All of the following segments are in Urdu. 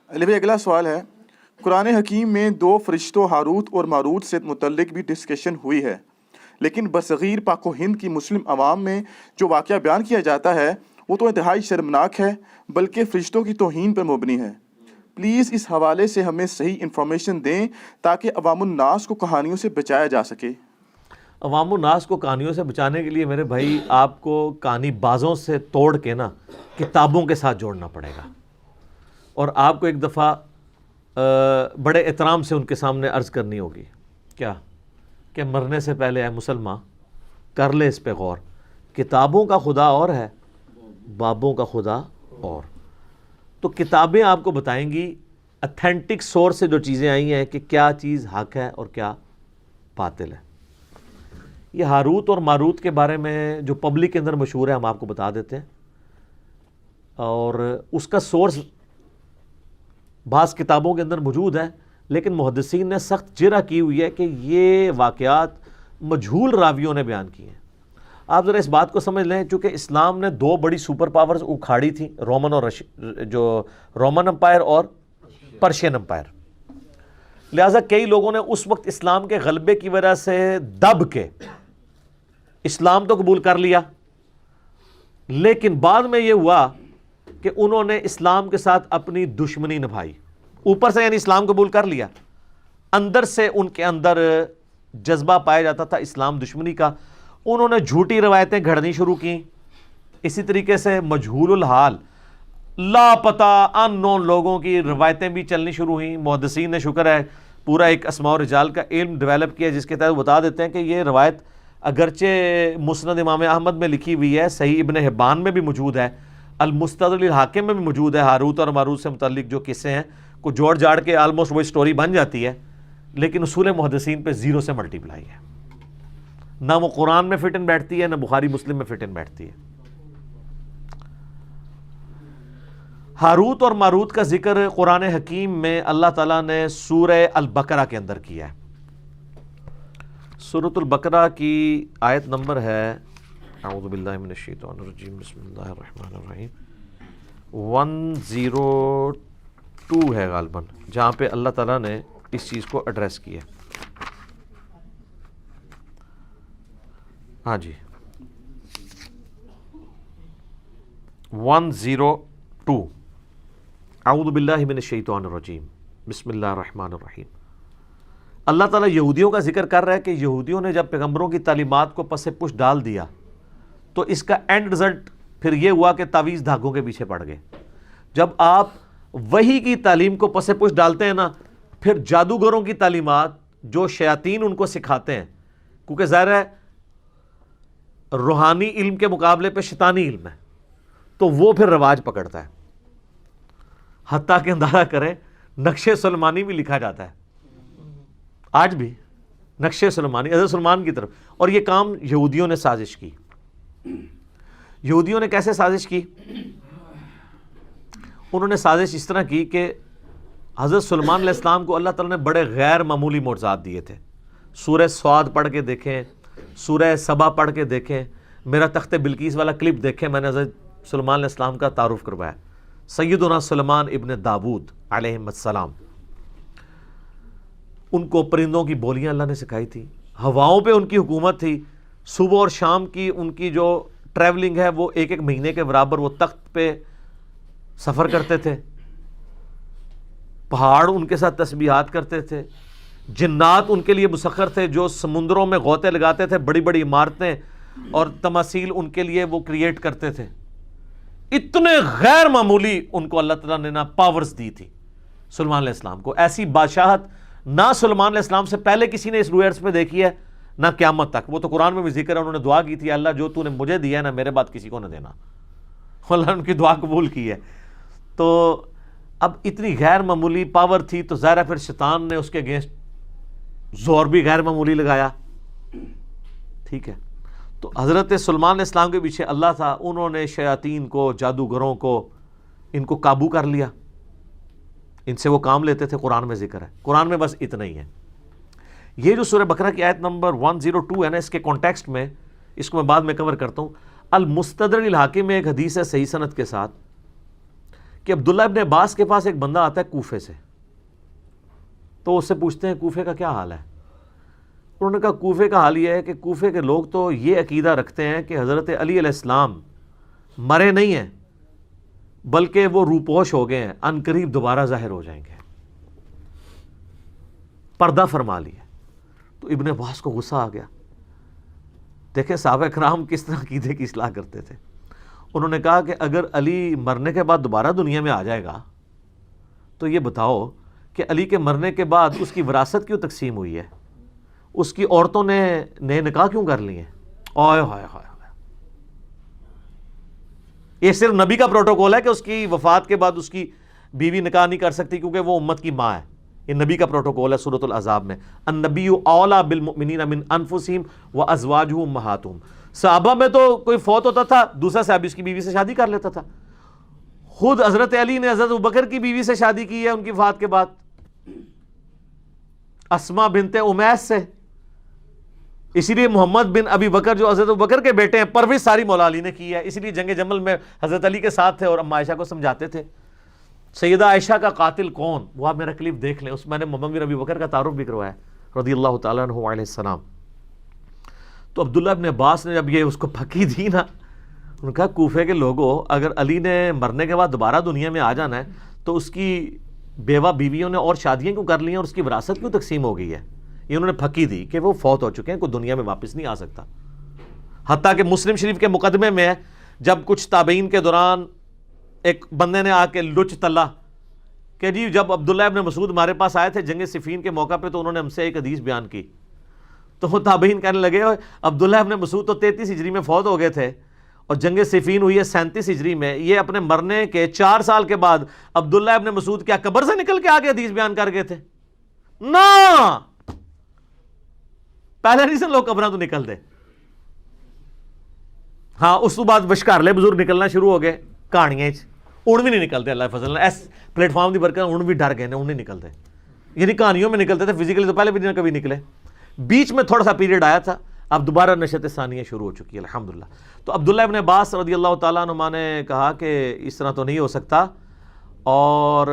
علی بھائی اگلا سوال ہے، قرآن حکیم میں دو فرشتوں ہاروت اور ماروت سے متعلق بھی ڈسکشن ہوئی ہے، لیکن برصغیر پاک و ہند کی مسلم عوام میں جو واقعہ بیان کیا جاتا ہے وہ تو انتہائی شرمناک ہے، بلکہ فرشتوں کی توہین پر مبنی ہے۔ پلیز اس حوالے سے ہمیں صحیح انفارمیشن دیں تاکہ عوام الناس کو کہانیوں سے بچایا جا سکے۔ عوام الناس کو کہانیوں سے بچانے کے لیے میرے بھائی آپ کو کہانی بازوں سے توڑ کے نا کتابوں کے ساتھ جوڑنا پڑے گا، اور آپ کو ایک دفعہ بڑے احترام سے ان کے سامنے عرض کرنی ہوگی کیا کہ مرنے سے پہلے اے مسلمان کر لے اس پہ غور، کتابوں کا خدا اور ہے، بابوں کا خدا اور۔ تو کتابیں آپ کو بتائیں گی اتھینٹک سورس سے جو چیزیں آئی ہیں کہ کیا چیز حق ہے اور کیا باطل ہے۔ یہ ہاروت اور ماروت کے بارے میں جو پبلک کے اندر مشہور ہے ہم آپ کو بتا دیتے ہیں، اور اس کا سورس بعض کتابوں کے اندر موجود ہے، لیکن محدثین نے سخت جرح کی ہوئی ہے کہ یہ واقعات مجہول راویوں نے بیان کیے ہیں۔ آپ ذرا اس بات کو سمجھ لیں، چونکہ اسلام نے دو بڑی سپر پاورز اکھاڑی تھیں، رومن امپائر اور پرشین امپائر، لہٰذا کئی لوگوں نے اس وقت اسلام کے غلبے کی وجہ سے دب کے اسلام تو قبول کر لیا، لیکن بعد میں یہ ہوا کہ انہوں نے اسلام کے ساتھ اپنی دشمنی نبھائی۔ اوپر سے یعنی اسلام قبول کر لیا، اندر سے ان کے اندر جذبہ پایا جاتا تھا اسلام دشمنی کا، انہوں نے جھوٹی روایتیں گھڑنی شروع کی۔ اسی طریقے سے مجہول الحال لاپتہ ان نون لوگوں کی روایتیں بھی چلنی شروع ہوئیں۔ محدثین نے شکر ہے پورا ایک اسماء و رجال کا علم ڈیولپ کیا، جس کے تحت بتا دیتے ہیں کہ یہ روایت اگرچہ مسند امام احمد میں لکھی ہوئی ہے، صحیح ابن حبان میں بھی موجود ہے، المستدرک الحاکم میں بھی موجود ہے، ہاروت اور ماروت سے متعلق جو قصے ہیں کو جوڑ جاڑ کے آلموسٹ وہی سٹوری بن جاتی ہے، لیکن اصول محدثین پہ زیرو سے ملٹیپلائی ہے، نہ وہ قرآن میں فٹ ان بیٹھتی ہے، نہ بخاری مسلم میں فٹ ان بیٹھتی ہے۔ ہاروت اور ماروت کا ذکر قرآن حکیم میں اللہ تعالیٰ نے سورہ البقرہ کے اندر کیا ہے۔ سورۃ البقرہ کی آیت نمبر ہے، اعوذ باللہ من الشیطان الرجیم، بسم اللہ الرحمن الرحیم، 102 ہے غالباً، جہاں پہ اللہ تعالیٰ نے اس چیز کو ایڈریس کیا۔ ہاں جی 102، اعوذ باللہ من الشیطان الرجیم، بسم اللہ الرحمن الرحیم۔ اللہ تعالیٰ یہودیوں کا ذکر کر رہا ہے کہ یہودیوں نے جب پیغمبروں کی تعلیمات کو پس پش ڈال دیا تو اس کا اینڈ رزلٹ پھر یہ ہوا کہ تعویذ دھاگوں کے پیچھے پڑ گئے۔ جب آپ وحی کی تعلیم کو پس پش ڈالتے ہیں نا، پھر جادوگروں کی تعلیمات جو شیاطین ان کو سکھاتے ہیں، کیونکہ ظاہر ہے روحانی علم کے مقابلے پہ شیطانی علم ہے، تو وہ پھر رواج پکڑتا ہے، حتیٰ کہ اندازہ کریں نقش سلیمانی بھی لکھا جاتا ہے آج بھی، نقش سلیمانی حضرت سلمان کی طرف، اور یہ کام یہودیوں نے سازش کی۔ یہودیوں نے کیسے سازش کی؟ انہوں نے سازش اس طرح کی کہ حضرت سلمان علیہ السلام کو اللہ تعالیٰ نے بڑے غیر معمولی معجزات دیے تھے۔ سورہ سعد پڑھ کے دیکھیں، سورہ سبا پڑھ کے دیکھیں، میرا تخت بلقیس والا کلپ دیکھیں، میں نے حضرت سلمان علیہ السلام کا تعارف کروایا، سیدنا سلمان ابن داود علیہ السلام۔ ان کو پرندوں کی بولیاں اللہ نے سکھائی تھی، ہواؤں پہ ان کی حکومت تھی، صبح اور شام کی ان کی جو ٹریولنگ ہے وہ ایک ایک مہینے کے برابر وہ تخت پہ سفر کرتے تھے، پہاڑ ان کے ساتھ تسبیحات کرتے تھے، جنات ان کے لیے مسخر تھے جو سمندروں میں غوطے لگاتے تھے، بڑی بڑی عمارتیں اور تماثیل ان کے لیے وہ کریٹ کرتے تھے۔ اتنے غیر معمولی ان کو اللہ تعالیٰ نے نا پاورز دی تھی سلمان علیہ السلام کو، ایسی بادشاہت نہ سلمان علیہ السلام سے پہلے کسی نے اس روح ارض پہ دیکھی ہے نہ قیامت تک۔ وہ تو قرآن میں بھی ذکر ہے، انہوں نے دعا کی تھی، اللہ جو تو نے مجھے دیا ہے نا میرے بعد کسی کو نہ دینا، اللہ نے ان کی دعا قبول کی ہے۔ تو اب اتنی غیر معمولی پاور تھی تو ظاہر ہے پھر شیطان نے اس کے اگینسٹ زور بھی غیر معمولی لگایا، ٹھیک ہے۔ تو حضرت سلمان علیہ السلام کے پیچھے اللہ تھا، انہوں نے شیاطین کو، جادوگروں کو، ان کو قابو کر لیا، ان سے وہ کام لیتے تھے، قرآن میں ذکر ہے، قرآن میں بس اتنا ہی ہے۔ یہ جو سورہ بقرہ کی آیت نمبر 102 ہے نا، اس کے کانٹیکسٹ میں اس کو میں بعد میں کور کرتا ہوں۔ المستدرک الحاکم میں ایک حدیث ہے صحیح سند کے ساتھ کہ عبداللہ ابن عباس کے پاس ایک بندہ آتا ہے کوفے سے, تو اس سے پوچھتے ہیں کوفے کا کیا حال ہے. انہوں نے کہا کوفے کا حال یہ ہے کہ کوفے کے لوگ تو یہ عقیدہ رکھتے ہیں کہ حضرت علی علیہ السلام مرے نہیں ہیں بلکہ وہ روپوش ہو گئے ہیں, ان قریب دوبارہ ظاہر ہو جائیں گے, پردہ فرما لیا. تو ابن عباس کو غصہ آ گیا. دیکھیں صحابہ کرام کس طرح عقیدے کی اصلاح کرتے تھے. انہوں نے کہا کہ اگر علی مرنے کے بعد دوبارہ دنیا میں آ جائے گا تو یہ بتاؤ کہ علی کے مرنے کے بعد اس کی وراثت کیوں تقسیم ہوئی ہے, اس کی عورتوں نے نئے نکاح کیوں کر لیے ہیں. آئے ہائے ہائے, یہ صرف نبی کا پروٹوکول ہے کہ اس کی وفات کے بعد اس کی بیوی نکاح نہیں کر سکتی کیونکہ وہ امت کی ماں ہے. یہ نبی کا پروٹوکول ہے سورۃ الاحزاب میں, النبی اولیٰ بالمؤمنین من انفسہم وازواجہ امہاتہم. صحابہ میں تو کوئی فوت ہوتا تھا دوسرا صحابی اس کی بیوی سے شادی کر لیتا تھا. خود حضرت علی نے حضرت ابوبکر کی بیوی سے شادی کی ہے ان کی وفات کے بعد, اسما بنت امیس سے. اسی لیے محمد بن ابی بکر جو حضرت ابوبکر کے بیٹے ہیں پرورش ساری مولا علی نے کی ہے, اسی لیے جنگ جمل میں حضرت علی کے ساتھ تھے اور اما عائشہ کو سمجھاتے تھے. سیدہ عائشہ کا قاتل کون, وہ آپ میرا کلپ دیکھ لیں, اس میں نے محمد بن ابی بکر کا تعارف بھی کروایا رضی اللہ تعالیٰ عنہ علیہ السلام. تو عبداللہ ابن عباس نے جب یہ اس کو پھکی دی نا, انہوں نے کہا کوفے کے لوگوں اگر علی نے مرنے کے بعد دوبارہ دنیا میں آ جانا ہے تو اس کی بیوہ بیویوں نے اور شادیاں کیوں کر لی ہیں اور اس کی وراثت کیوں تقسیم ہو گئی ہے. یہ انہوں نے پھکی دی کہ وہ فوت ہو چکے ہیں, کوئی دنیا میں واپس نہیں آ سکتا. حتیٰ کہ مسلم شریف کے مقدمے میں ہے جب کچھ تابعین کے دوران ایک بندے نے آ کے لچ تلا کہ جی جب عبداللہ ابن مسعود ہمارے پاس آئے تھے جنگ صفین کے موقع پہ تو انہوں نے ہم سے ایک حدیث بیان کی, تو وہ تابعین کہنے لگے عبداللہ ابن مسعود تو 33 ہجری میں فوت ہو گئے تھے اور جنگ صفین ہوئی ہے 37 ہجری میں, یہ اپنے مرنے کے 4 سال کے بعد عبداللہ ابن مسعود کیا قبر سے نکل کے آگے حدیث بیان کر گئے تھے؟ نا, پہلے نہیں سن لوگ قبریں تو نکل دے. ہاں اس تو بعد بشکارلے بزرگ نکلنا شروع ہو گئے کہانیاں, اُن بھی نہیں نکلتے اللہ فضل ایس پلیٹ فارم دی برکت, اُن بھی ڈر گئے اُن نہیں نکلتے. یعنی کہانیوں میں نکلتے تھے, فزیکلی تو پہلے بھی کبھی نکلے, بیچ میں تھوڑا سا پیریڈ آیا تھا, اب دوبارہ نشت ثانیہ شروع ہو چکی ہے الحمدللہ. تو عبداللہ ابن عباس رضی اللہ تعالیٰ عنہ نے کہا کہ اس طرح تو نہیں ہو سکتا, اور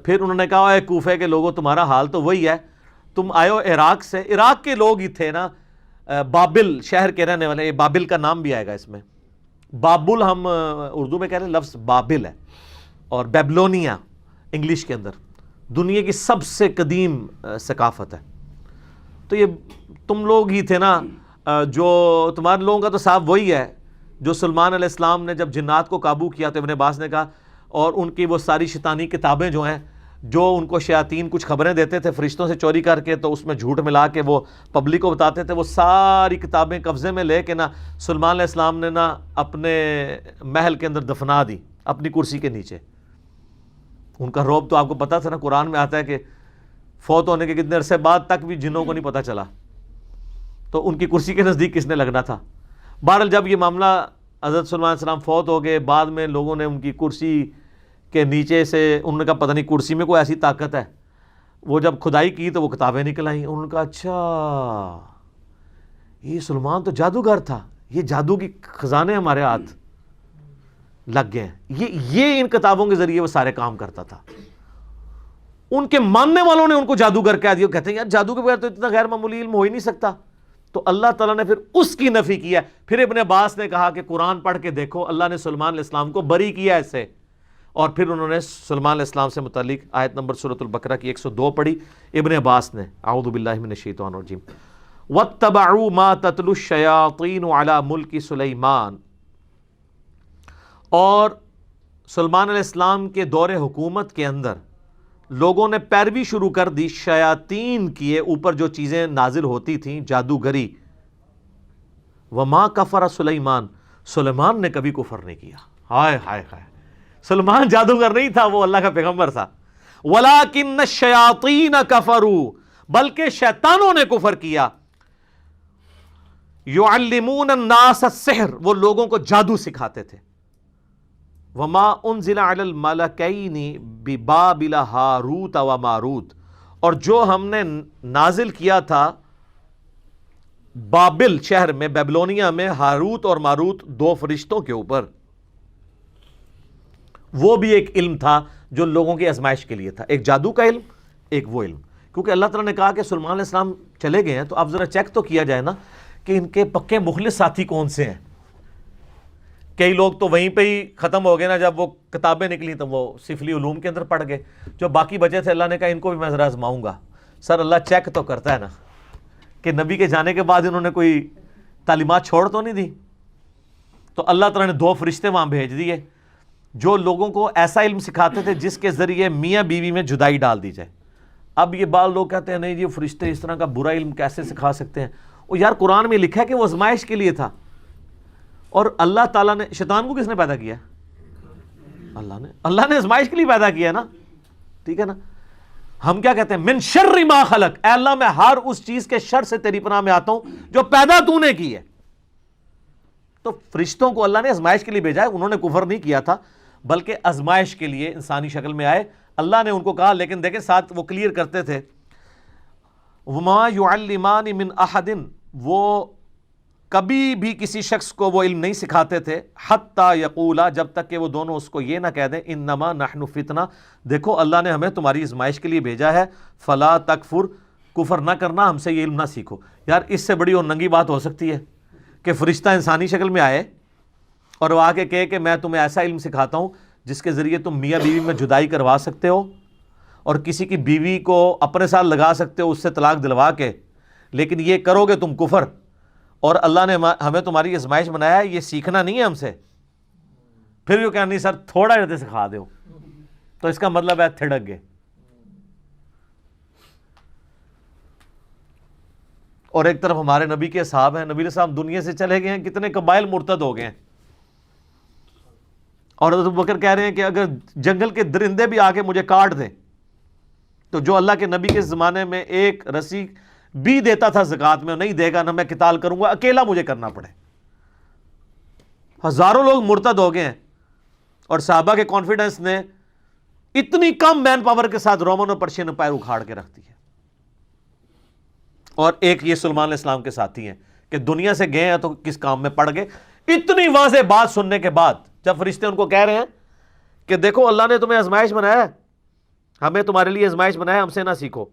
پھر انہوں نے کہا اے کوفے کے لوگوں تمہارا حال تو وہی ہے, تم آئے ہو عراق سے, عراق کے لوگ ہی تھے نا, بابل شہر کے رہنے والے, بابل کا نام بھی آئے گا اس میں, بابل ہم اردو میں کہہ رہے ہیں, لفظ بابل ہے, اور بیبلونیا انگلش کے اندر دنیا کی سب سے قدیم ثقافت ہے. تو یہ تم لوگ ہی تھے نا, جو تمہارے لوگوں کا تو صاحب وہی ہے جو سلمان علیہ السلام نے جب جنات کو قابو کیا تو ابن عباس نے کہا, اور ان کی وہ ساری شیطانی کتابیں جو ہیں جو ان کو شیاطین کچھ خبریں دیتے تھے فرشتوں سے چوری کر کے, تو اس میں جھوٹ ملا کے وہ پبلک کو بتاتے تھے, وہ ساری کتابیں قبضے میں لے کے نا سلمان علیہ السلام نے نا اپنے محل کے اندر دفنا دی اپنی کرسی کے نیچے. ان کا رعب تو آپ کو پتا تھا نا, قرآن میں آتا ہے کہ فوت ہونے کے کتنے عرصے بعد تک بھی جنوں کو نہیں پتا چلا, تو ان کی کرسی کے نزدیک کس نے لگنا تھا. بہرحال جب یہ معاملہ حضرت سلمان علیہ السلام فوت ہو گئے, بعد میں لوگوں نے ان کی کرسی کے نیچے سے, انہوں نے کہا پتہ نہیں کرسی میں کوئی ایسی طاقت ہے, وہ جب کھدائی کی تو وہ کتابیں نکل آئیں. انہوں نے کہا اچھا یہ سلمان تو جادوگر تھا, یہ جادو کی خزانے ہمارے ہاتھ لگ گئے ہیں, یہ ان کتابوں کے ذریعے وہ سارے کام کرتا تھا. ان کے ماننے والوں نے ان کو جادوگر کہہ دیا, کہتے ہیں یار جادو کے بغیر تو اتنا غیر معمولی علم ہو ہی نہیں سکتا. تو اللہ تعالیٰ نے پھر اس کی نفی کیا. پھر ابن عباس نے کہا کہ قرآن پڑھ کے دیکھو, اللہ نے سلمان علیہ السلام کو بری کیا اس سے. اور پھر انہوں نے سلمان علیہ السلام سے متعلق آیت نمبر سورۃ البقرہ کی 102 پڑھی. ابن عباس نے اعوذ باللہ من الشیطان الرجیم, واتبعوا ما تتلو الشیاطین علی ملک سلیمان, اور سلمان علیہ السلام کے دور حکومت کے اندر لوگوں نے پیروی شروع کر دی شیاطین کی اوپر جو چیزیں نازل ہوتی تھیں جادوگری. وما کفر سلیمان, سلیمان نے کبھی کفر نہیں کیا. ہائے ہائے ہائے, سلمان جادوگر نہیں تھا, وہ اللہ کا پیغمبر تھا. ولیکن الشیاطین کفروا, بلکہ شیطانوں نے کفر کیا. یعلمون الناس السحر, وہ لوگوں کو جادو سکھاتے تھے. وما انزل علی الملکین ببابل ہاروت و ماروت, اور جو ہم نے نازل کیا تھا بابل شہر میں, بیبلونیا میں, ہاروت اور ماروت 2 فرشتوں کے اوپر. وہ بھی ایک علم تھا جو لوگوں کی آزمائش کے لیے تھا، ایک جادو کا علم، ایک وہ علم. کیونکہ اللہ تعالیٰ نے کہا کہ سلیمان علیہ السلام چلے گئے ہیں تو اب ذرا چیک تو کیا جائے نا کہ ان کے پکے مخلص ساتھی کون سے ہیں. کئی لوگ تو وہیں پہ ہی ختم ہو گئے نا، جب وہ کتابیں نکلی تو وہ سفلی علوم کے اندر پڑ گئے. جو باقی بچے تھے اللہ نے کہا ان کو بھی میں ذرا آزماؤں گا. سر اللہ چیک تو کرتا ہے نا کہ نبی کے جانے کے بعد انہوں نے کوئی تعلیمات چھوڑ تو نہیں دی. تو اللہ تعالیٰ نے 2 فرشتے وہاں بھیج دیے جو لوگوں کو ایسا علم سکھاتے تھے جس کے ذریعے میاں بیوی میں جدائی ڈال دی جائے. اب یہ بعض لوگ کہتے ہیں نہیں جی فرشتے اس طرح کا برا علم کیسے سکھا سکتے ہیں. وہ یار قرآن میں لکھا ہے کہ وہ آزمائش کے لیے تھا. اور اللہ تعالیٰ نے، شیطان کو کس نے پیدا کیا؟ اللہ نے آزمائش کے لیے پیدا کیا نا. ٹھیک ہے نا. ہم کیا کہتے ہیں؟ من شر ما خلق، اے اللہ میں ہر اس چیز کے شر سے تیری پناہ میں آتا ہوں جو پیدا تو نے کی ہے. تو فرشتوں کو اللہ نے آزمائش کے لیے بھیجا ہے. انہوں نے کفر نہیں کیا تھا بلکہ آزمائش کے لیے انسانی شکل میں آئے. اللہ نے ان کو کہا، لیکن دیکھیں ساتھ وہ کلیئر کرتے تھے وما يعلمان من احد، وہ کبھی بھی کسی شخص کو وہ علم نہیں سکھاتے تھے حتی یقولا، جب تک کہ وہ دونوں اس کو یہ نہ کہہ دیں انما نحن فتنہ، دیکھو اللہ نے ہمیں تمہاری آزمائش کے لیے بھیجا ہے، فلا تکفر، کفر نہ کرنا، ہم سے یہ علم نہ سیکھو. یار اس سے بڑی اور ننگی بات ہو سکتی ہے کہ فرشتہ انسانی شکل میں آئے اور وہ آ کے کہے کہ میں تمہیں ایسا علم سکھاتا ہوں جس کے ذریعے تم میاں بیوی میں جدائی کروا سکتے ہو اور کسی کی بیوی کو اپنے ساتھ لگا سکتے ہو اس سے طلاق دلوا کے، لیکن یہ کرو گے تم کفر، اور اللہ نے ہمیں تمہاری آزمائش بنایا ہے، یہ سیکھنا نہیں ہے ہم سے. پھر بھی وہ کہا نہیں سر تھوڑا جیسے سکھا دو، تو اس کا مطلب ہے تھڑک گئے. اور ایک طرف ہمارے نبی کے اصحاب ہیں، نبی علیہ السلام دنیا سے چلے گئے ہیں، کتنے قبائل مرتد ہو گئے ہیں. اور حضرت ابوبکر کہہ رہے ہیں کہ اگر جنگل کے درندے بھی آ کے مجھے کاٹ دیں تو جو اللہ کے نبی کے زمانے میں ایک رسی بھی دیتا تھا زکوٰۃ میں نہیں دے گا، نہ میں قتال کروں گا، اکیلا مجھے کرنا پڑے. ہزاروں لوگ مرتد ہو گئے ہیں اور صحابہ کے کانفیڈنس نے اتنی کم مین پاور کے ساتھ رومن اور پرشین امپائر اکھاڑ کے رکھ دی ہے. اور ایک یہ سلیمان علیہ السلام کے ساتھی ہیں کہ دنیا سے گئے ہیں تو کس کام میں پڑ گئے. اتنی واضح بات سننے کے بعد جب فرشتے ان کو کہہ رہے ہیں کہ دیکھو اللہ نے تمہیں آزمائش بنایا ہے، ہمیں تمہارے لیے آزمائش بنایا ہے، ہم سے نہ سیکھو.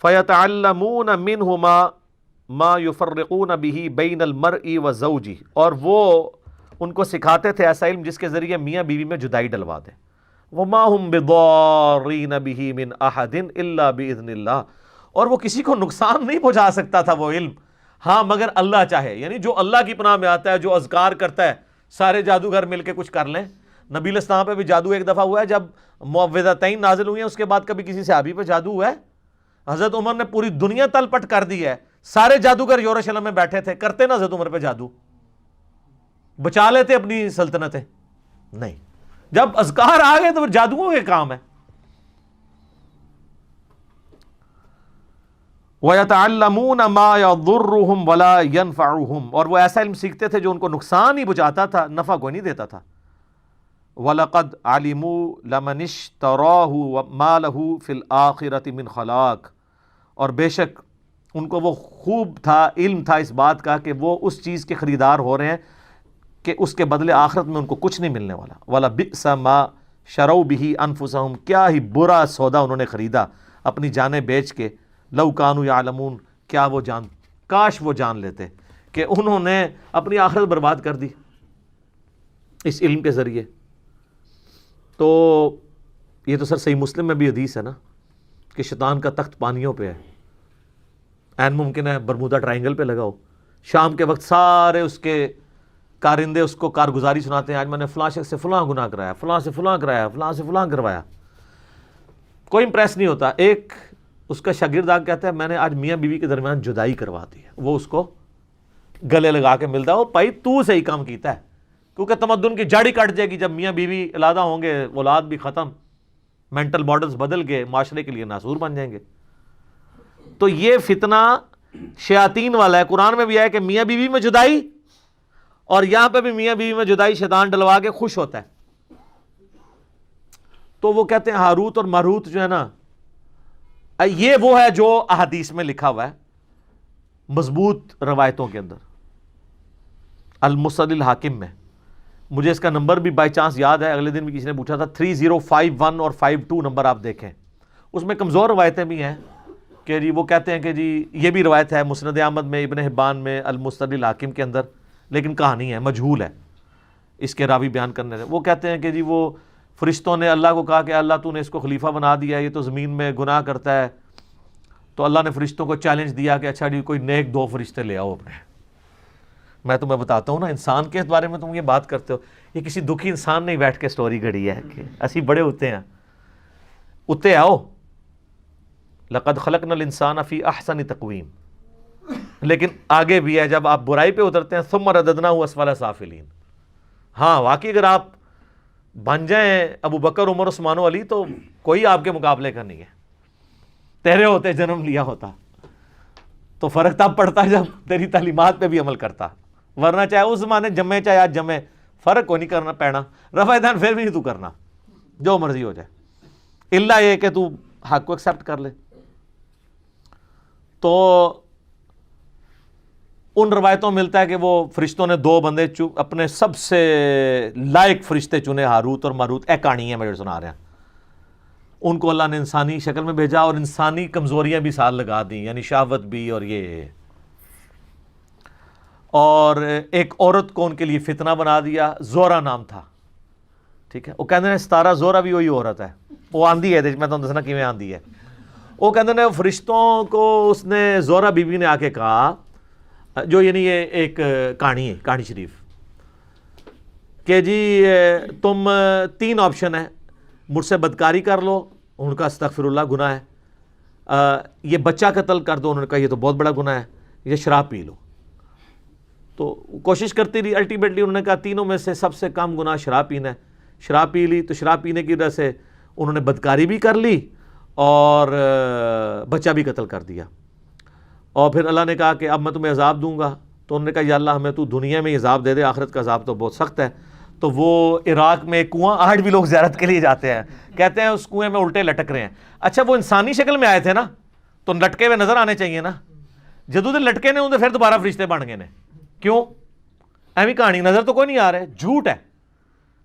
فَيَتَعَلَّمُونَ مِنْهُمَا مَا يُفَرِّقُونَ بِهِ بَيْنَ الْمَرْءِ وَزَوْجِهِ، اور وہ ان کو سکھاتے تھے ایسا علم جس کے ذریعے میاں بیوی میں جدائی ڈلوا دیں. وَمَا هُمْ بِضَارِّينَ بِهِ مِنْ أَحَدٍ إِلَّا بِإِذْنِ اللَّهِ، اور وہ کسی کو نقصان نہیں پہنچا سکتا تھا وہ علم، ہاں مگر اللہ چاہے. یعنی جو اللہ کی پناہ میں آتا ہے، جو اذکار کرتا ہے، سارے جادوگر مل کے کچھ کر لیں. نبی علیہ السلام پہ بھی جادو ایک دفعہ ہوا ہے جب معوذتین نازل ہوئی ہیں، اس کے بعد کبھی کسی صحابی پہ جادو ہوا ہے؟ حضرت عمر نے پوری دنیا تل پٹ کر دی ہے، سارے جادوگر یروشلم میں بیٹھے تھے، کرتے نا حضرت عمر پہ جادو؟ بچا لیتے اپنی سلطنتیں؟ نہیں. جب اذکار آ گئے تو پھر جادوؤں کے کام ہے. وَيَتَعَلَّمُونَ مَا يَضُرُّهُمْ وَلَا يَنْفَعُهُمْ، اور وہ ایسا علم سیکھتے تھے جو ان کو نقصان ہی پہنچاتا تھا، نفع کو نہیں دیتا تھا. وَلَقَدْ عَلِمُوا لَمَنِ اشْتَرَاهُ مَا لَهُ فِي الْآخِرَةِ مِنْ خَلَاقٍ، اور بے شک ان کو وہ خوب تھا، علم تھا اس بات کا کہ وہ اس چیز کے خریدار ہو رہے ہیں کہ اس کے بدلے آخرت میں ان کو کچھ نہیں ملنے والا. وَلَبِئْسَ مَا شَرَوْا بِهِ أَنفُسَهُمْ، کیا ہی برا سودا انہوں نے خریدا اپنی جانیں بیچ کے. لَوْ كَانُوا يَعْلَمُونَ، کیا وہ کاش وہ جان لیتے کہ انہوں نے اپنی آخرت برباد کر دی اس علم کے ذریعے. تو یہ تو سر صحیح مسلم میں بھی حدیث ہے نا کہ شیطان کا تخت پانیوں پہ ہے، عین ممکن ہے برمودا ٹرائنگل پہ لگا ہو. شام کے وقت سارے اس کے کارندے اس کو کارگزاری سناتے ہیں، آج میں نے فلاں شخص سے فلاں گناہ کرایا، فلاں سے فلاں کرایا، فلاں سے فلاں کروایا. کوئی امپریس نہیں ہوتا. ایک اس کا شاگرد آ کہتا ہے میں نے آج میاں بیوی کے درمیان جدائی کروا دی ہے. وہ اس کو گلے لگا کے ملتا ہے، وہ بھائی تو صحیح کام کیتا ہے، کیونکہ تمدن کی جڑ ہی کٹ جائے گی جب میاں بیوی علیحدہ ہوں گے، اولاد بھی ختم، مینٹل ماڈلز بدل گئے، معاشرے کے لیے ناسور بن جائیں گے. تو یہ فتنہ شیاطین والا ہے. قرآن میں بھی آیا کہ میاں بیوی میں جدائی، اور یہاں پہ بھی میاں بیوی میں جدائی شیطان ڈلوا کے خوش ہوتا ہے. تو وہ کہتے ہیں ہاروت اور ماروت جو ہے نا، یہ وہ ہے جو احادیث میں لکھا ہوا ہے مضبوط روایتوں کے اندر، المسند الحاکم میں مجھے اس کا نمبر بھی بائی چانس یاد ہے, اگلے دن بھی کسی نے پوچھا تھا, 3051 اور 52 نمبر آپ دیکھیں. اس میں کمزور روایتیں بھی ہیں کہ جی وہ کہتے ہیں کہ جی یہ بھی روایت ہے مسند احمد میں, ابن حبان میں, المستدرک الحاکم کے اندر, لیکن کہانی ہے, مجہول ہے اس کے راوی بیان کرنے سے. وہ کہتے ہیں کہ جی وہ فرشتوں نے اللہ کو کہا کہ اللہ تو نے اس کو خلیفہ بنا دیا, یہ تو زمین میں گناہ کرتا ہے, تو اللہ نے فرشتوں کو چیلنج دیا کہ اچھا جی کوئی نیک 2 فرشتے لے آؤ اپنے. میں تمہیں بتاتا ہوں نا, انسان کے بارے میں تم یہ بات کرتے ہو, یہ کسی دکھی انسان نے بیٹھ کے سٹوری گھڑی ہے کہ اسی بڑے ہوتے ہیں, اتے آؤ, لقد خلقنا الانسان فی احسن تقویم. لیکن آگے بھی ہے, جب آپ برائی پہ اترتے ہیں ثم رددناہ اسفل سافلین. ہاں واقعی اگر آپ بن جائیں ابو بکر, عمر, عثمان و علی, تو کوئی آپ کے مقابلے کا نہیں ہے. تیرے ہوتے جنم لیا ہوتا تو فرق تب پڑتا جب تیری تعلیمات پہ بھی عمل کرتا, ورنہ چاہے اس زمانے جمے چاہے آج جمے, فرق کو نہیں کرنا پینا, رفع دین پھر بھی نہیں تو کرنا, جو مرضی ہو جائے, اللہ یہ کہ تو حق کو ایکسیپٹ کر لے. تو ان روایتوں میں ملتا ہے کہ وہ فرشتوں نے 2 بندے اپنے سب سے لائق فرشتے چنے, ہاروت اور ماروت. کہانی ہے میں سنا رہا ہیں, ان کو اللہ نے انسانی شکل میں بھیجا اور انسانی کمزوریاں بھی ساتھ لگا دیں, یعنی شہوت بھی اور یہ, اور ایک عورت کو ان کے لیے فتنہ بنا دیا, زورا نام تھا. ٹھیک ہے, وہ کہتے ہیں 17 زورا بھی وہی عورت ہے, وہ آندھی ہے, میں تمہیں دسنا کیویں آندھی ہے. وہ کہتے ہیں فرشتوں کو اس نے زورا بی بی نے آ کے کہا, جو یعنی یہ ایک کہانی ہے, کہانی شریف, کہ جی تم 3 آپشن ہیں, مجھ سے بدکاری کر لو, ان کا استغفر اللہ گناہ ہے, یہ بچہ قتل کر دو, انہوں نے کہا یہ تو بہت بڑا گناہ ہے, یہ شراب پی لو. تو کوشش کرتی رہی, الٹیمیٹلی انہوں نے کہا تینوں میں سے سب سے کم گناہ شراب پینا ہے. شراب پی لی, تو شراب پینے کی وجہ سے انہوں نے بدکاری بھی کر لی اور بچہ بھی قتل کر دیا. اور پھر اللہ نے کہا کہ اب میں تمہیں عذاب دوں گا, تو انہوں نے کہا یا اللہ ہمیں تو دنیا میں عذاب دے دے, آخرت کا عذاب تو بہت سخت ہے. تو وہ عراق میں ایک کنواں, آج بھی لوگ زیارت کے لیے جاتے ہیں, کہتے ہیں اس کنویں میں الٹے لٹک رہے ہیں. اچھا وہ انسانی شکل میں آئے تھے نا, تو لٹکے ہوئے نظر آنے چاہیے نا, جدو دے لٹکے نے پھر دوبارہ فرشتے بن گئے نے. کیوں ایویں کہانی, نظر تو کوئی نہیں آ رہا ہے, جھوٹ ہے.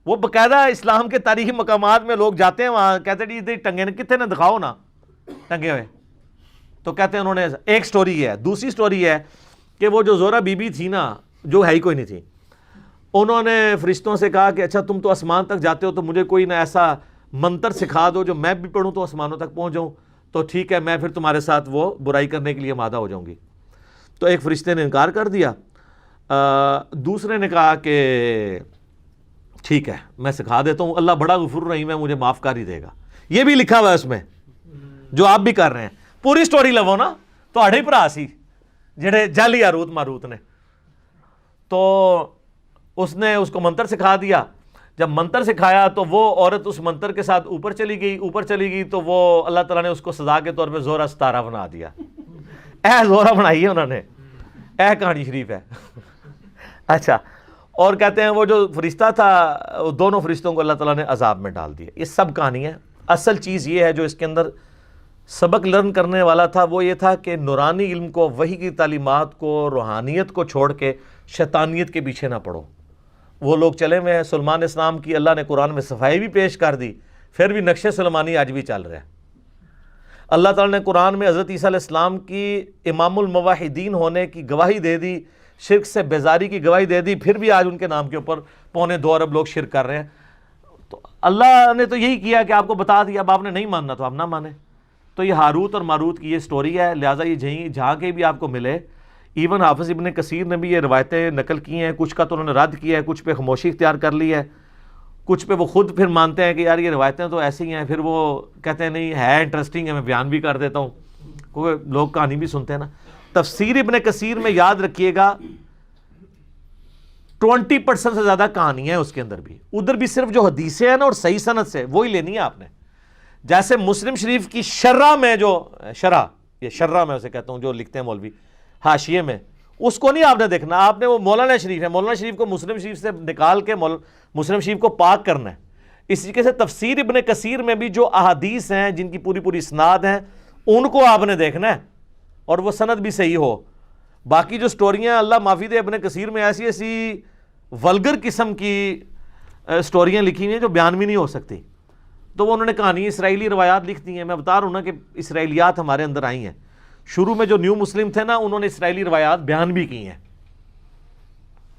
وہ باقاعدہ اسلام کے تاریخی مقامات میں لوگ جاتے ہیں, وہاں کہتے ہیں جی ٹنگے نے کتنے نے دکھاؤ نا ٹنگے ہوئے, تو کہتے ہیں انہوں نے. ایک سٹوری ہے. دوسری سٹوری ہے کہ وہ جو زورا بی بی تھی نا, جو ہے ہی کوئی نہیں تھی, انہوں نے فرشتوں سے کہا کہ اچھا تم تو آسمان تک جاتے ہو, تو مجھے کوئی نہ ایسا منتر سکھا دو جو میں بھی پڑھوں تو آسمانوں تک پہنچ جاؤں, تو ٹھیک ہے میں پھر تمہارے ساتھ وہ برائی کرنے کے لیے آمادہ ہو جاؤں گی. تو ایک فرشتے نے انکار کر دیا, دوسرے نے کہا کہ ٹھیک ہے میں سکھا دیتا ہوں, اللہ بڑا غفور رحیم ہے, مجھے معاف کر ہی دے گا. یہ بھی لکھا ہوا ہے اس میں جو آپ بھی کر رہے ہیں. پوری سٹوری لو نا, تو آڑے بھرا سی جڑے جعلی ہاروت ماروت نے. تو اس نے اس کو منتر سکھا دیا. جب منتر سکھایا تو وہ عورت اس منتر کے ساتھ اوپر چلی گئی, تو وہ اللہ تعالیٰ نے اس کو سزا کے طور پہ زورا 17 بنا دیا. زورا بنائی ہے انہوں نے, کہانی شریف ہے. اچھا, اور کہتے ہیں وہ جو فرشتہ تھا, دونوں فرشتوں کو اللہ تعالیٰ نے عذاب میں ڈال دیا. یہ سب کہانی ہے. اصل چیز یہ ہے جو اس کے اندر سبق لرن کرنے والا تھا, وہ یہ تھا کہ نورانی علم کو, وحی کی تعلیمات کو, روحانیت کو چھوڑ کے شیطانیت کے پیچھے نہ پڑو. وہ لوگ چلے ہوئے ہیں. سلمان اسلام کی اللہ نے قرآن میں صفائی بھی پیش کر دی, پھر بھی نقش سلمانی آج بھی چل رہا ہے. اللہ تعالیٰ نے قرآن میں حضرت عیسیٰ علیہ السلام کی امام الموحدین ہونے کی گواہی دے دی, شرک سے بیزاری کی گواہی دے دی, پھر بھی آج ان کے نام کے اوپر 2.25 ارب لوگ شرک کر رہے ہیں. تو اللہ نے تو یہی کیا کہ آپ کو بتا دیا, اب آپ نے نہیں ماننا تو آپ نہ مانیں. تو یہ ہاروت اور ماروت کی یہ سٹوری ہے, لہٰذا یہ جہاں کے بھی آپ کو ملے. ایون حافظ ابن کثیر نے بھی یہ روایتیں نقل کی ہیں, کچھ کا تو انہوں نے رد کیا ہے, کچھ پہ خاموشی اختیار کر لی ہے, کچھ پہ وہ خود پھر مانتے ہیں کہ یار یہ روایتیں تو ایسی ہیں, پھر وہ کہتے ہیں نہیں ہے انٹرسٹنگ ہے, میں بیان بھی کر دیتا ہوں. کیونکہ لوگ کہانی بھی سنتے ہیں نا. تفسیر ابن کثیر میں یاد رکھیے گا 20% سے زیادہ کہانی ہے اس کے اندر بھی. ادھر بھی صرف جو حدیثیں ہیں نا اور صحیح سند سے وہی لینی ہے آپ نے. جیسے مسلم شریف کی شرح میں جو شرح میں اسے کہتا ہوں جو لکھتے ہیں مولوی حاشیے میں, اس کو نہیں آپ نے دیکھنا, آپ نے وہ مولانا شریف ہے, مولانا شریف کو مسلم شریف سے نکال کے مسلم شریف کو پاک کرنا ہے. اس طریقے سے تفسیر ابن کثیر میں بھی جو احادیث ہیں جن کی پوری اسناد ہیں ان کو آپ نے دیکھنا ہے, اور وہ سند بھی صحیح ہو. باقی جو سٹوریاں اللہ معافی دے ابن کثیر میں ایسی ولگر قسم کی اسٹوریاں لکھی ہیں جو بیان بھی نہیں ہو سکتی، تو وہ انہوں نے کہانی اسرائیلی روایات لکھ دی ہیں. میں بتا رہا ہوں نا کہ اسرائیلیات ہمارے اندر آئی ہیں. شروع میں جو نیو مسلم تھے نا، انہوں نے اسرائیلی روایات بیان بھی کی ہیں.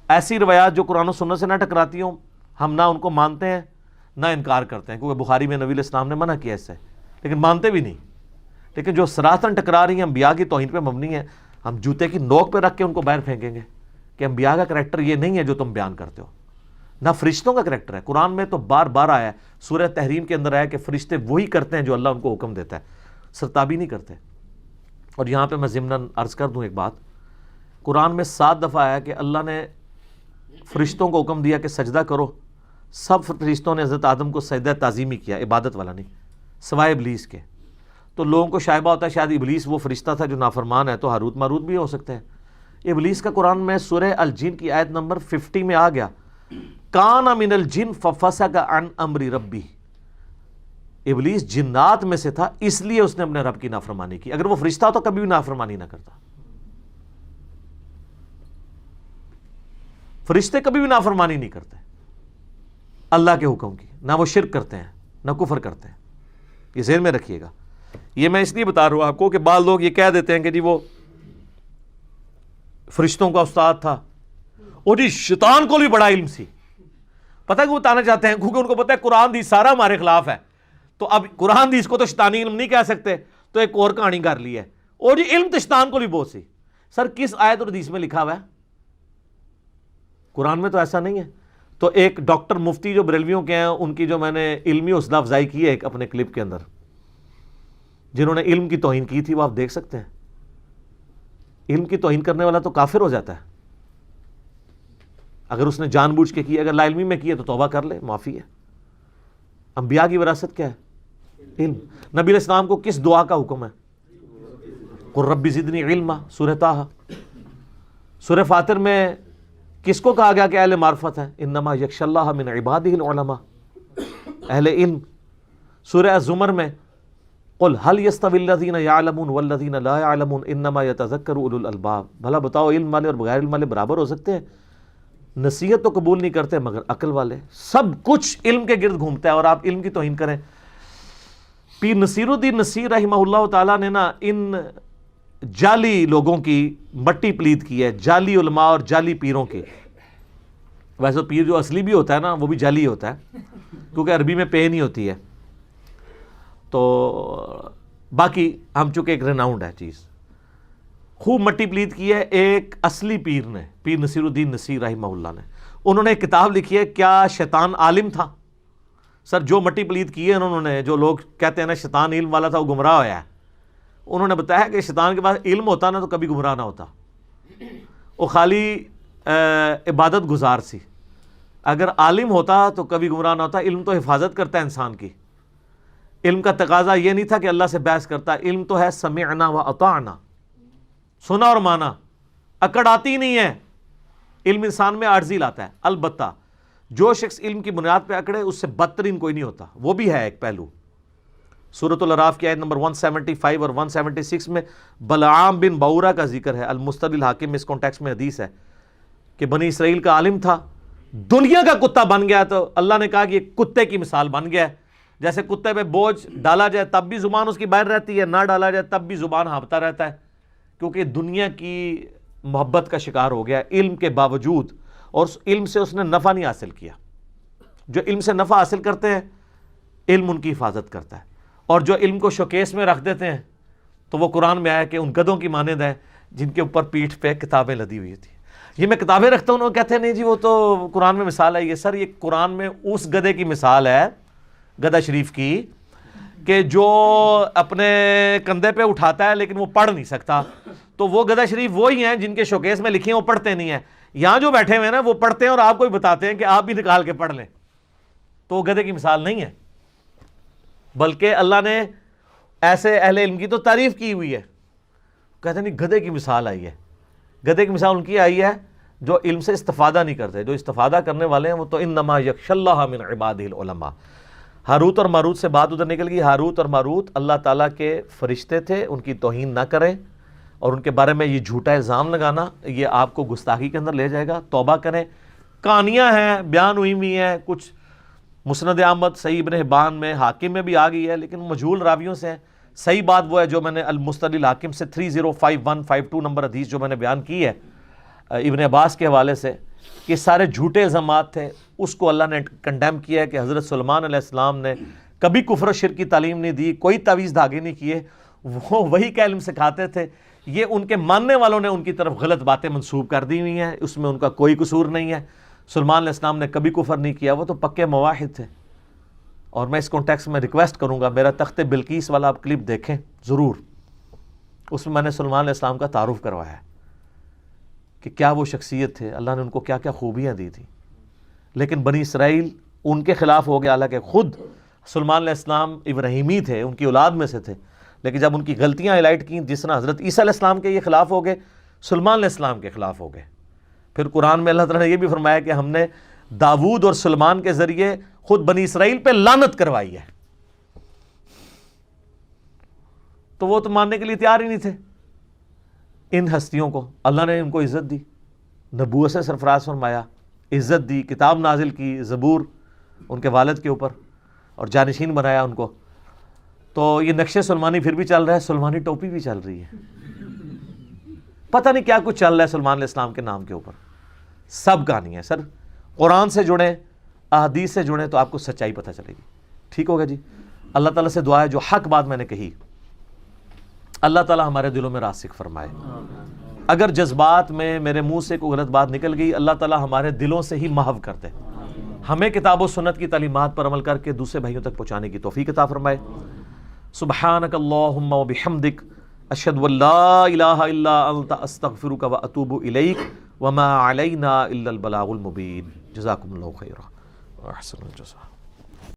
ایسی روایات جو قرآن و سنت سے نہ ٹکراتی ہوں، ہم نہ ان کو مانتے ہیں نہ انکار کرتے ہیں، کیونکہ بخاری میں نبی علیہ السلام نے منع کیا اس سے، لیکن مانتے بھی نہیں. لیکن جو سراحتاً ٹکرا رہی ہیں، انبیاء کی توہین پہ مبنی ہیں، ہم جوتے کی نوک پہ رکھ کے ان کو باہر پھینکیں گے کہ انبیاء کا کریکٹر یہ نہیں ہے جو تم بیان کرتے ہو، نہ فرشتوں کا کریکٹر ہے. قرآن میں تو بار بار آیا ہے، سورہ تحریم کے اندر آیا کہ فرشتے وہی کرتے ہیں جو اللہ ان کو حکم دیتا ہے، سرتابی نہیں کرتے. اور یہاں پہ میں ضمناً عرض کر دوں ایک بات، قرآن میں 7 دفعہ آیا کہ اللہ نے فرشتوں کو حکم دیا کہ سجدہ کرو. سب فرشتوں نے حضرت آدم کو سجدہ تعظیمی کیا، عبادت والا نہیں، سوائے ابلیس کے. تو لوگوں کو شائبہ ہوتا ہے شاید ابلیس وہ فرشتہ تھا جو نافرمان ہے، تو ہاروت ماروت بھی ہو سکتے ہیں. ابلیس کا قرآن میں سورہ الجن کی آیت نمبر 50 میں آ گیا، کان من الجن ففسق عن امر ربی. ابلیس جنات میں سے تھا، اس لیے اس نے اپنے رب کی نافرمانی کی. اگر وہ فرشتہ تو کبھی بھی نافرمانی نہ کرتا. فرشتے کبھی بھی نافرمانی نہیں کرتے اللہ کے حکم کی، نہ وہ شرک کرتے ہیں نہ کفر کرتے ہیں. یہ ذہن میں رکھیے گا. یہ میں اس لیے بتا رہا ہوں آپ کو کہ بعض لوگ یہ کہہ دیتے ہیں کہ جی وہ فرشتوں کا استاد تھا، اور جی شیطان کو بھی بڑا علم سی. پتہ ہے کہ وہ بتانا چاہتے ہیں کیونکہ ان کو پتہ ہے قرآن حدیث سارا ہمارے خلاف ہے، تو اب قرآن حدیث کو تو شیطانی علم نہیں کہہ سکتے، تو ایک اور کہانی کر لی ہے، اور جی علم تو شیطان کو بھی بہت سی. سر کس آیت اور حدیث میں لکھا ہوا ہے؟ قرآن میں تو ایسا نہیں ہے. تو ایک ڈاکٹر مفتی جو بریلویوں کے ہیں، ان کی جو میں نے علمی حوصلہ افزائی کی ہے ایک اپنے کلپ کے اندر، جنہوں نے علم کی توہین کی تھی، وہ آپ دیکھ سکتے ہیں. علم کی توہین کرنے والا تو کافر ہو جاتا ہے اگر اس نے جان بوجھ کے کی. اگر لا علمی میں کی ہے تو توبہ کر لے، معافی ہے. انبیاء کی وراثت کیا ہے؟ علم. نبی علیہ السلام کو کس دعا کا حکم ہے؟ قل رب زدنی علما. سورہ طٰہٰ. سورہ فاطر میں کس کو کہا گیا کہ اہل معرفت ہے؟ انما یخشی اللہ من عبادہ العلماء، اہل علم. سورہ الزمر میں قل هل يستوي الذين يعلمون والذين لا يعلمون انما يتذكر اولو الالباب. بھلا بتاؤ علم والے اور بغیر علم والے برابر ہو سکتے ہیں؟ نصیحت تو قبول نہیں کرتے مگر عقل والے. سب کچھ علم کے گرد گھومتا ہے اور آپ علم کی توہین کریں. پیر نصیر الدین نصیر رحمہ اللہ تعالیٰ نے نا ان جعلی لوگوں کی مٹی پلید کی ہے، جعلی علماء اور جعلی پیروں کی. ویسے پیر جو اصلی بھی ہوتا ہے نا وہ بھی جعلی ہوتا ہے، کیونکہ عربی میں پے نہیں ہوتی ہے. تو باقی ہم چونکہ ایک ریناؤنڈ ہے چیز، خوب مٹی پلید کی ہے ایک اصلی پیر نے، پیر نصیر الدین نصیر رحمہ اللہ نے. انہوں نے ایک کتاب لکھی ہے، کیا شیطان عالم تھا؟ سر جو مٹی پلید کی ہے انہوں نے، جو لوگ کہتے ہیں نا شیطان علم والا تھا وہ گمراہ ہوا ہے، انہوں نے بتایا کہ شیطان کے پاس علم ہوتا نا تو کبھی گمراہ نہ ہوتا، وہ خالی عبادت گزار سی. اگر عالم ہوتا تو کبھی گمراہ نہ ہوتا. علم تو حفاظت کرتا ہے انسان کی. علم کا تقاضا یہ نہیں تھا کہ اللہ سے بحث کرتا. علم تو ہے سمعنا و اطعنا، سنا اور مانا. اکڑ آتی نہیں ہے. علم انسان میں عاجزی لاتا ہے. البتہ جو شخص علم کی بنیاد پہ اکڑے اس سے بدترین کوئی نہیں ہوتا. وہ بھی ہے ایک پہلو. سورۃ الاعراف کی آیت نمبر 175 اور 176 میں بلعام بن بعورہ کا ذکر ہے. المستدل الحاکم میں اس کانٹیکس میں حدیث ہے کہ بنی اسرائیل کا عالم تھا، دنیا کا کتا بن گیا. تو اللہ نے کہا کہ یہ کتے کی مثال بن گیا ہے. جیسے کتے پہ بوجھ ڈالا جائے تب بھی زبان اس کی باہر رہتی ہے، نہ ڈالا جائے تب بھی زبان ہانپتا رہتا ہے، کیونکہ دنیا کی محبت کا شکار ہو گیا علم کے باوجود، اور اس علم سے اس نے نفع نہیں حاصل کیا. جو علم سے نفع حاصل کرتے ہیں علم ان کی حفاظت کرتا ہے، اور جو علم کو شوکیس میں رکھ دیتے ہیں تو وہ قرآن میں آیا کہ ان گدھوں کی مانند ہیں جن کے اوپر پیٹھ پہ کتابیں لدی ہوئی تھی. یہ میں کتابیں رکھتا ہوں، کہتے ہیں نہیں جی وہ تو قرآن میں مثال ہے. یہ سر یہ قرآن میں اس گدھے کی مثال ہے، گدھا شریف کی، کہ جو اپنے کندھے پہ اٹھاتا ہے لیکن وہ پڑھ نہیں سکتا. تو وہ گدھا شریف وہی ہیں جن کے شوکیس میں لکھے ہیں وہ پڑھتے نہیں ہیں. یہاں جو بیٹھے ہوئے ہیں نا وہ پڑھتے ہیں اور آپ کو بھی بتاتے ہیں کہ آپ بھی نکال کے پڑھ لیں. تو وہ گدھے کی مثال نہیں ہے، بلکہ اللہ نے ایسے اہل علم کی تو تعریف کی ہوئی ہے. کہتے ہیں نہیں گدھے کی مثال آئی ہے. گدھے کی مثال ان کی آئی ہے جو علم سے استفادہ نہیں کرتے. جو استفادہ کرنے والے ہیں وہ تو انما یخشی اللہ من عبادہ العلماء. ہاروت اور ماروت سے بات ادھر نکل گئی. ہاروت اور ماروت اللہ تعالیٰ کے فرشتے تھے، ان کی توہین نہ کریں، اور ان کے بارے میں یہ جھوٹا الزام لگانا یہ آپ کو گستاخی کے اندر لے جائے گا. توبہ کریں، کہانیاں ہیں، بیان ہوئی ہوئی ہیں، کچھ مسند احمد، صحیح ابن حبان میں، حاکم میں بھی آ گئی ہے، لیکن مجہول راویوں سے ہیں۔ صحیح بات وہ ہے جو میں نے المستدل الحاکم سے 305152 نمبر حدیث جو میں نے بیان کی ہے ابن عباس کے حوالے سے، کہ سارے جھوٹے الزامات تھے، اس کو اللہ نے کنڈیم کیا ہے کہ حضرت سلیمان علیہ السلام نے کبھی کفر و شرک کی تعلیم نہیں دی، کوئی تعویذ دھاگے نہیں کیے، وہ وہی کا علم سکھاتے تھے۔ یہ ان کے ماننے والوں نے ان کی طرف غلط باتیں منسوب کر دی ہوئی ہیں، اس میں ان کا کوئی قصور نہیں ہے۔ سلیمان علیہ السلام نے کبھی کفر نہیں کیا، وہ تو پکے موحد تھے۔ اور میں اس کانٹیکس میں ریکویسٹ کروں گا، میرا تخت بلقیس والا آپ کلپ دیکھیں ضرور، اس میں میں نے سلیمان علیہ السلام کا تعارف کروایا ہے کہ کیا وہ شخصیت تھے، اللہ نے ان کو کیا کیا خوبیاں دی تھی۔ لیکن بنی اسرائیل ان کے خلاف ہو گیا، حالانکہ خود سلیمان علیہ السلام ابراہیمی تھے، ان کی اولاد میں سے تھے، لیکن جب ان کی غلطیاں ہائی لائٹ کیں، جس طرح حضرت عیسیٰ علیہ السلام کے یہ خلاف ہو گئے، سلیمان علیہ السلام کے خلاف ہو گئے۔ پھر قرآن میں اللہ تعالیٰ نے یہ بھی فرمایا کہ ہم نے داود اور سلیمان کے ذریعے خود بنی اسرائیل پہ لعنت کروائی ہے، تو وہ تو ماننے کے لیے تیار ہی نہیں تھے۔ ان ہستیوں کو اللہ نے ان کو عزت دی، نبوت سے سرفراز فرمایا، عزت دی، کتاب نازل کی، زبور ان کے والد کے اوپر، اور جانشین بنایا ان کو۔ تو یہ نقشِ سلمانی پھر بھی چل رہا ہے، سلمانی ٹوپی بھی چل رہی ہے، پتہ نہیں کیا کچھ چل رہا ہے سلیمان علیہ السلام کے نام کے اوپر۔ سب کہانی ہے سر، قرآن سے جڑیں، احادیث سے جڑیں تو آپ کو سچائی پتہ چلے گی۔ ٹھیک ہوگا جی؟ اللہ تعالیٰ سے دعا ہے جو حق بات میں نے کہی اللہ تعالیٰ ہمارے دلوں میں راسخ فرمائے۔ اگر جذبات میں میرے منہ سے کوئی غلط بات نکل گئی، اللہ تعالیٰ ہمارے دلوں سے ہی محو کر دے، ہمیں کتاب و سنت کی تعلیمات پر عمل کر کے دوسرے بھائیوں تک پہنچانے کی توفیق عطا فرمائے۔ سبحانک اللہم و بحمدک، اشہد ان لا الہ الا انت، استغفرک و اتوب الیک، وما علینا الا البلاغ المبین۔ جزاکم اللہ خیرا، احسن الجزاء۔